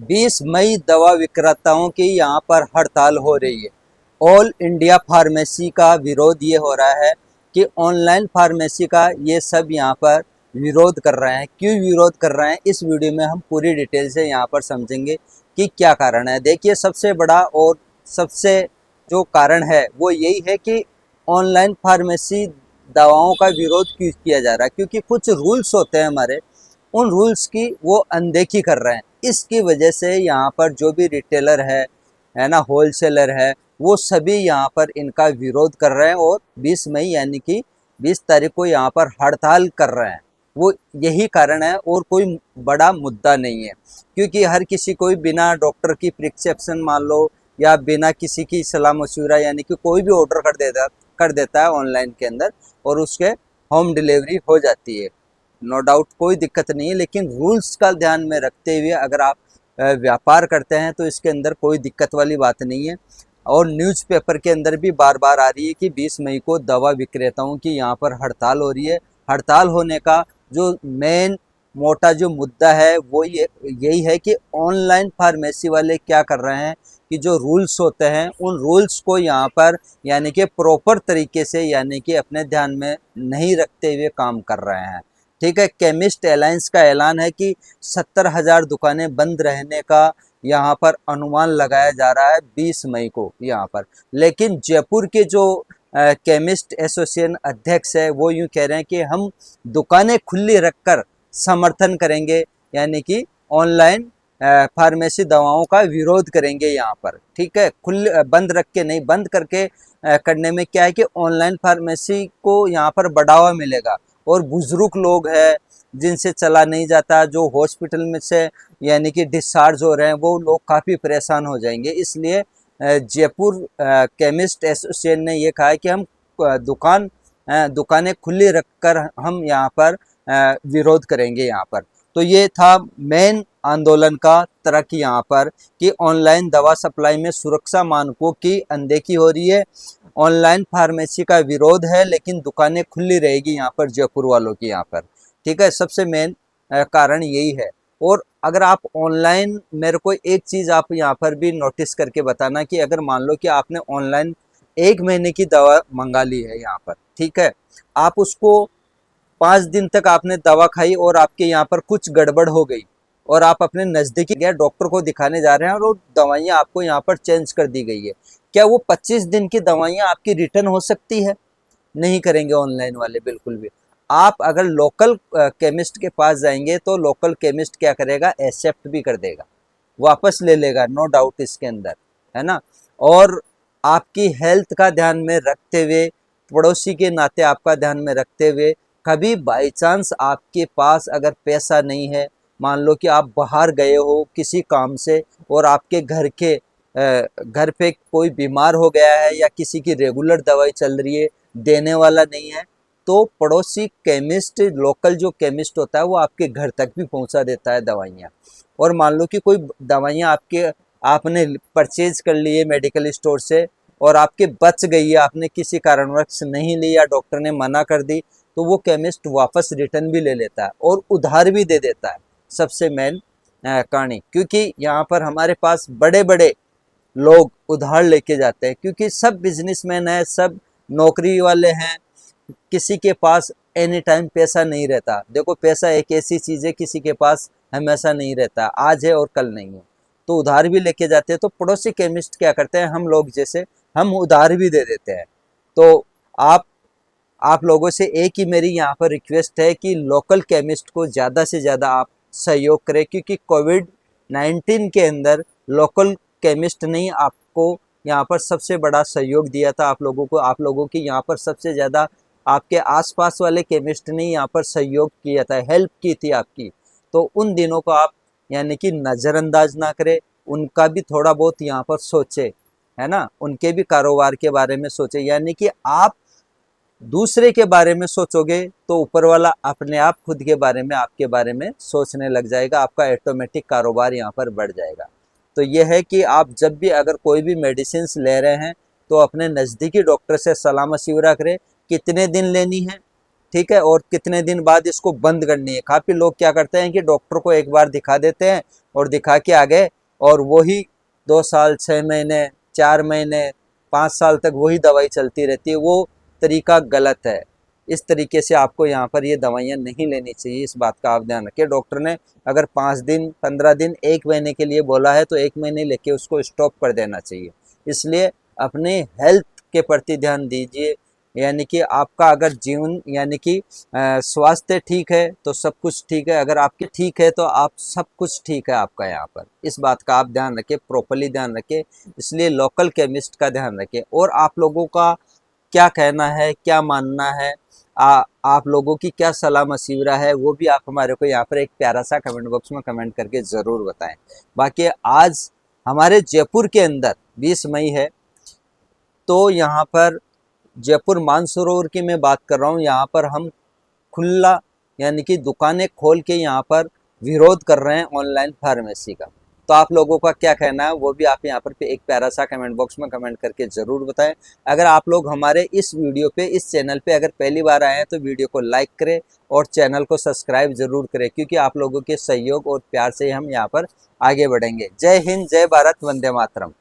20 मई दवा विक्रेताओं की यहाँ पर हड़ताल हो रही है। ऑल इंडिया फार्मेसी का विरोध ये हो रहा है कि ऑनलाइन फार्मेसी का ये सब यहाँ पर विरोध कर रहे हैं। क्यों विरोध कर रहे हैं, इस वीडियो में हम पूरी डिटेल से यहाँ पर समझेंगे कि क्या कारण है। देखिए, सबसे बड़ा और सबसे जो कारण है वो यही है कि ऑनलाइन फार्मेसी दवाओं का विरोध क्यों किया जा रहा है, क्योंकि कुछ रूल्स होते हैं हमारे, उन रूल्स की वो अनदेखी कर रहे हैं। इसकी वजह से यहाँ पर जो भी रिटेलर है ना, होलसेलर है, वो सभी यहाँ पर इनका विरोध कर रहे हैं और 20 मई यानी कि 20 तारीख को यहाँ पर हड़ताल कर रहे हैं। वो यही कारण है और कोई बड़ा मुद्दा नहीं है, क्योंकि हर किसी को बिना डॉक्टर की प्रिस्क्रिप्शन मान लो या बिना किसी की सलाह मशूरा यानी कि कोई भी ऑर्डर कर देता है ऑनलाइन के अंदर और उसके होम डिलीवरी हो जाती है। नो डाउट कोई दिक्कत नहीं है, लेकिन रूल्स का ध्यान में रखते हुए अगर आप व्यापार करते हैं तो इसके अंदर कोई दिक्कत वाली बात नहीं है। और न्यूज़पेपर के अंदर भी बार बार आ रही है कि 20 मई को दवा विक्रेताओं की यहाँ पर हड़ताल हो रही है। हड़ताल होने का जो मेन मोटा जो मुद्दा है वो यही है कि ऑनलाइन फार्मेसी वाले क्या कर रहे हैं कि जो रूल्स होते हैं उन रूल्स को यहाँ पर यानी कि प्रॉपर तरीके से यानी कि अपने ध्यान में नहीं रखते हुए काम कर रहे हैं। ठीक है, केमिस्ट अलायंस का ऐलान है कि 70,000 दुकानें बंद रहने का यहाँ पर अनुमान लगाया जा रहा है 20 मई को यहाँ पर। लेकिन जयपुर के जो केमिस्ट एसोसिएशन अध्यक्ष है वो यूँ कह रहे हैं कि हम दुकानें खुली रखकर समर्थन करेंगे, यानी कि ऑनलाइन फार्मेसी दवाओं का विरोध करेंगे यहाँ पर। ठीक है, खुले बंद रख के नहीं, बंद करके करने में क्या है कि ऑनलाइन फार्मेसी को यहाँ पर बढ़ावा मिलेगा और बुजुर्ग लोग हैं जिनसे चला नहीं जाता, जो हॉस्पिटल में से यानी कि डिस्चार्ज हो रहे हैं, वो लोग काफ़ी परेशान हो जाएंगे। इसलिए जयपुर केमिस्ट एसोसिएशन ने ये कहा है कि हम दुकानें खुली रखकर हम यहाँ पर विरोध करेंगे यहाँ पर। तो ये था मेन आंदोलन का तर्क यहाँ पर कि ऑनलाइन दवा सप्लाई में सुरक्षा मानकों की अनदेखी हो रही है। ऑनलाइन फार्मेसी का विरोध है लेकिन दुकानें खुली रहेगी यहाँ पर जयपुर वालों की यहाँ पर। ठीक है, सबसे मेन कारण यही है। और अगर आप ऑनलाइन, मेरे को एक चीज़ आप यहाँ पर भी नोटिस करके बताना कि अगर मान लो कि आपने ऑनलाइन 1 महीने की दवा मंगा ली है यहाँ पर, ठीक है, आप उसको 5 दिन तक आपने दवा खाई और आपके यहाँ पर कुछ गड़बड़ हो गई और आप अपने नज़दीकी गए डॉक्टर को दिखाने जा रहे हैं और वो दवाइयाँ आपको यहाँ पर चेंज कर दी गई है, क्या वो 25 दिन की दवाइयाँ आपकी रिटर्न हो सकती है? नहीं करेंगे ऑनलाइन वाले बिल्कुल भी। आप अगर लोकल केमिस्ट के पास जाएंगे तो लोकल केमिस्ट क्या करेगा, एक्सेप्ट भी कर देगा, वापस ले लेगा, नो डाउट इसके अंदर, है ना। और आपकी हेल्थ का ध्यान में रखते हुए, पड़ोसी के नाते आपका ध्यान में रखते हुए, कभी बाई चांस आपके पास अगर पैसा नहीं है, मान लो कि आप बाहर गए हो किसी काम से और आपके घर पे कोई बीमार हो गया है या किसी की रेगुलर दवाई चल रही है, देने वाला नहीं है, तो पड़ोसी केमिस्ट, लोकल जो केमिस्ट होता है वो आपके घर तक भी पहुंचा देता है दवाइयाँ। और मान लो कि कोई दवाइयाँ आपने परचेज कर ली है मेडिकल स्टोर से और आपके बच गई है, आपने किसी कारणवश नहीं ली या डॉक्टर ने मना कर दी, तो वो केमिस्ट वापस रिटर्न भी ले लेता है और उधार भी दे देता है। सबसे मेन कहानी, क्योंकि यहाँ पर हमारे पास बड़े बड़े लोग उधार लेके जाते हैं, क्योंकि सब बिजनेसमैन है, सब नौकरी वाले हैं, किसी के पास एनी टाइम पैसा नहीं रहता। देखो, पैसा एक ऐसी चीज़ है किसी के पास हमेशा नहीं रहता, आज है और कल नहीं है, तो उधार भी लेके जाते हैं। तो पड़ोसी केमिस्ट क्या करते हैं, हम लोग जैसे हम उधार भी दे देते हैं। तो आप लोगों से एक ही मेरी यहाँ पर रिक्वेस्ट है कि लोकल केमिस्ट को ज़्यादा से ज़्यादा आप सहयोग करें, क्योंकि कोविड-19 के अंदर लोकल केमिस्ट ने ही आपको यहाँ पर सबसे बड़ा सहयोग दिया था। आप लोगों की यहाँ पर सबसे ज़्यादा आपके आसपास वाले केमिस्ट ने यहाँ पर सहयोग किया था, हेल्प की थी आपकी। तो उन दिनों को आप यानी कि नज़रअंदाज ना करें, उनका भी थोड़ा बहुत यहाँ पर सोचे, है ना, उनके भी कारोबार के बारे में सोचे। यानी कि आप दूसरे के बारे में सोचोगे तो ऊपर वाला अपने आप खुद के बारे में, आपके बारे में सोचने लग जाएगा, आपका ऑटोमेटिक कारोबार यहाँ पर बढ़ जाएगा। तो यह है कि आप जब भी अगर कोई भी मेडिसिन ले रहे हैं तो अपने नज़दीकी डॉक्टर से सलाह मशविरा करें, कितने दिन लेनी है, ठीक है, और कितने दिन बाद इसको बंद करनी है। काफ़ी लोग क्या करते हैं कि डॉक्टर को एक बार दिखा देते हैं और दिखा के आ गए, और वही 2 साल, 6 महीने, 4 महीने, 5 साल तक वही दवाई चलती रहती है। वो तरीका गलत है। इस तरीके से आपको यहाँ पर ये दवाइयाँ नहीं लेनी चाहिए, इस बात का आप ध्यान रखें। डॉक्टर ने अगर 5 दिन, 15 दिन, 1 महीने के लिए बोला है तो 1 महीने लेके उसको स्टॉप कर देना चाहिए। इसलिए अपने हेल्थ के प्रति ध्यान दीजिए, यानी कि आपका अगर जीवन यानी कि स्वास्थ्य ठीक है तो सब कुछ ठीक है, अगर आपके ठीक है तो आप सब कुछ ठीक है आपका यहाँ पर। इस बात का आप ध्यान रखें, प्रॉपरली ध्यान रखें। इसलिए लोकल केमिस्ट का ध्यान रखें। और आप लोगों का क्या कहना है, क्या मानना है, आप लोगों की क्या सलाह मशविरा है, वो भी आप हमारे को यहाँ पर एक प्यारा सा कमेंट बॉक्स में कमेंट करके ज़रूर बताएं। बाकी आज हमारे जयपुर के अंदर 20 मई है, तो यहाँ पर जयपुर मानसरोवर की मैं बात कर रहा हूँ। यहाँ पर हम खुला यानी कि दुकानें खोल के यहाँ पर विरोध कर रहे हैं ऑनलाइन फार्मेसी का। तो आप लोगों का क्या कहना है वो भी आप यहाँ पर एक प्यारा सा कमेंट बॉक्स में कमेंट करके ज़रूर बताएं। अगर आप लोग हमारे इस वीडियो पे, इस चैनल पे अगर पहली बार आए हैं तो वीडियो को लाइक करें और चैनल को सब्सक्राइब ज़रूर करें, क्योंकि आप लोगों के सहयोग और प्यार से हम यहाँ पर आगे बढ़ेंगे। जय हिंद, जय भारत, वंदे मातरम।